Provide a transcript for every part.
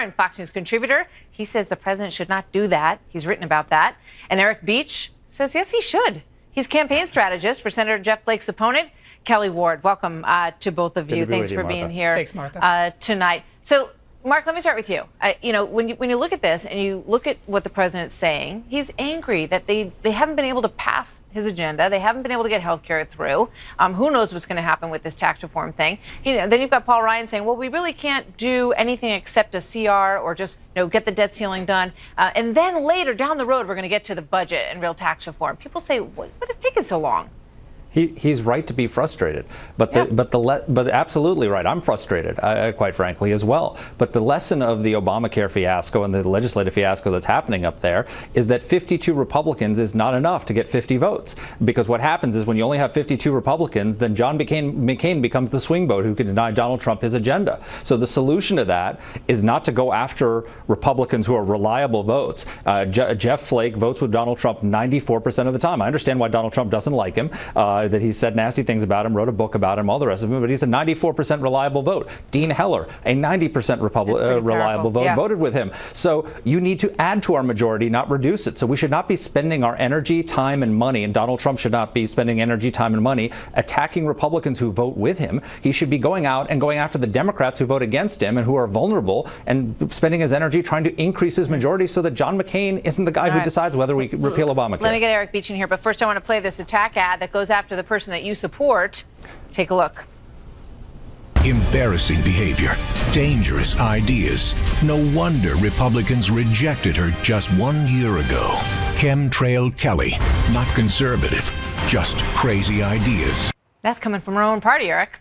and Fox News contributor. He says the president should not do that. He's written about that. And Eric Beach says, yes, he should. He's campaign strategist for Senator Jeff Flake's opponent, Kelly Ward. Welcome to both of you. Thanks for being here. Thanks, Martha. Tonight. So, Marc, let me start with you. When you look at this and you look at what the president's saying, he's angry that they haven't been able to pass his agenda. They haven't been able to get health care through. Who knows what's going to happen with this tax reform thing? Then you've got Paul Ryan saying, well, we really can't do anything except a CR or just get the debt ceiling done. And then later down the road, we're going to get to the budget and real tax reform. People say, what is taking so long? He's right to be frustrated, but absolutely right. I'm frustrated, quite frankly, as well. But the lesson of the Obamacare fiasco and the legislative fiasco that's happening up there is that 52 Republicans is not enough to get 50 votes. Because what happens is when you only have 52 Republicans, then John McCain becomes the swing vote who can deny Donald Trump his agenda. So the solution to that is not to go after Republicans who are reliable votes. Jeff Flake votes with Donald Trump 94% of the time. I understand why Donald Trump doesn't like him. That he said nasty things about him, wrote a book about him, all the rest of him, but he's a 94% reliable vote. Dean Heller, a 90% reliable vote, voted with him. So you need to add to our majority, not reduce it. So we should not be spending our energy, time, and money, and Donald Trump should not be spending energy, time, and money attacking Republicans who vote with him. He should be going out and going after the Democrats who vote against him and who are vulnerable and spending his energy trying to increase his majority so that John McCain isn't the guy who decides whether we repeal Obamacare. Let me get Eric Beach in here, but first I want to play this attack ad that goes after the person that you support. Take a look. Embarrassing behavior, dangerous ideas. No wonder Republicans rejected her just 1 year ago. Chemtrail Kelly, not conservative, just crazy ideas. That's coming from our own party, Eric.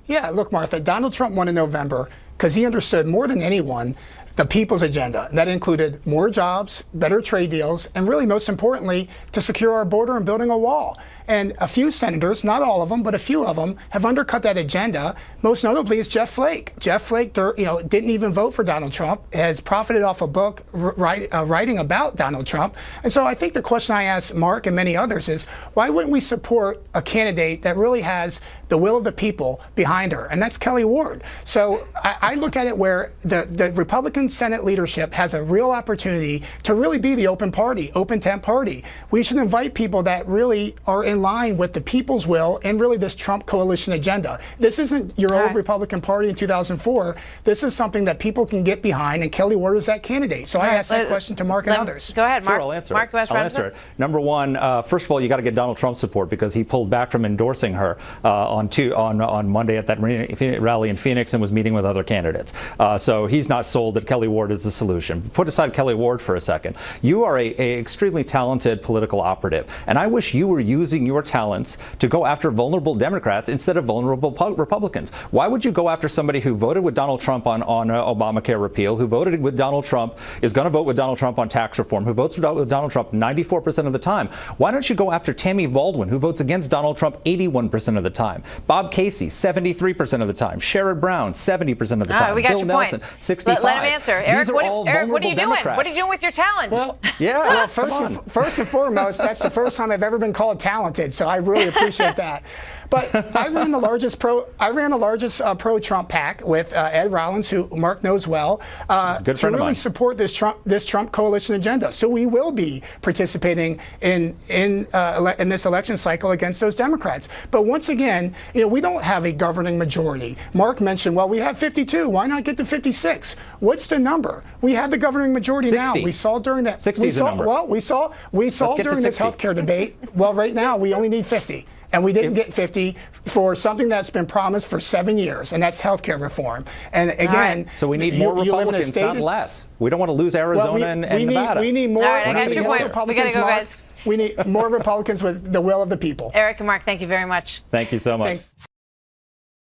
Yeah, look, Martha, Donald Trump won in November because he understood more than anyone the people's agenda. That included more jobs, better trade deals, and really most importantly, to secure our border and building a wall. And a few senators, not all of them, but a few of them, have undercut that agenda. Most notably is Jeff Flake. Jeff Flake, didn't even vote for Donald Trump, has profited off a book writing about Donald Trump. And so I think the question I ask Marc and many others is, why wouldn't we support a candidate that really has the will of the people behind her? And that's Kelly Ward. So I look at it where the Republican Senate leadership has a real opportunity to really be the open party, open tent party. We should invite people that really are in line with the people's will and really this Trump coalition agenda. This isn't your old Republican Party in 2004. This is something that people can get behind, and Kelly Ward is that candidate. So I ask that question to Marc and others. Go ahead, Marc. Sure, I'll answer Marc, it. I'll answer it. Number one, first of all, you got to get Donald Trump support because he pulled back from endorsing her on Monday at that rally in Phoenix and was meeting with other candidates. So he's not sold that Kelly Ward is the solution. Put aside Kelly Ward for a second. You are a extremely talented political operative, and I wish you were using your talents to go after vulnerable Democrats instead of vulnerable Republicans. Why would you go after somebody who voted with Donald Trump on Obamacare repeal, who voted with Donald Trump, is going to vote with Donald Trump on tax reform, who votes with Donald Trump 94% of the time? Why don't you go after Tammy Baldwin, who votes against Donald Trump 81% of the time? Bob Casey, 73% of the time. Sherrod Brown, 70% of the time. We got Bill your Nelson, point. 65. Let him answer. Eric, what are you doing? Democrats. What are you doing with your talent? Well, yeah. First and foremost, that's the first time I've ever been called talented, so I really appreciate that. But I ran the largest pro-Trump PAC with Ed Rollins, who Marc knows well, to really support this Trump coalition agenda. So we will be participating in this election cycle against those Democrats. But once again, we don't have a governing majority. Marc mentioned, well, we have 52. Why not get to 56? What's the number? We have the governing majority 60. now. We saw during that. 60 is the number. Well, we saw during this healthcare debate. Well, right now we only need 50. And we didn't get 50 for something that's been promised for 7 years, and that's healthcare reform. And again, so we need more Republicans, not less. We don't want to lose Arizona and Nevada. We need more. All right, I got your point. We got to go, guys. We need more Republicans with the will of the people. Eric and Marc, thank you very much. Thank you so much. Thanks.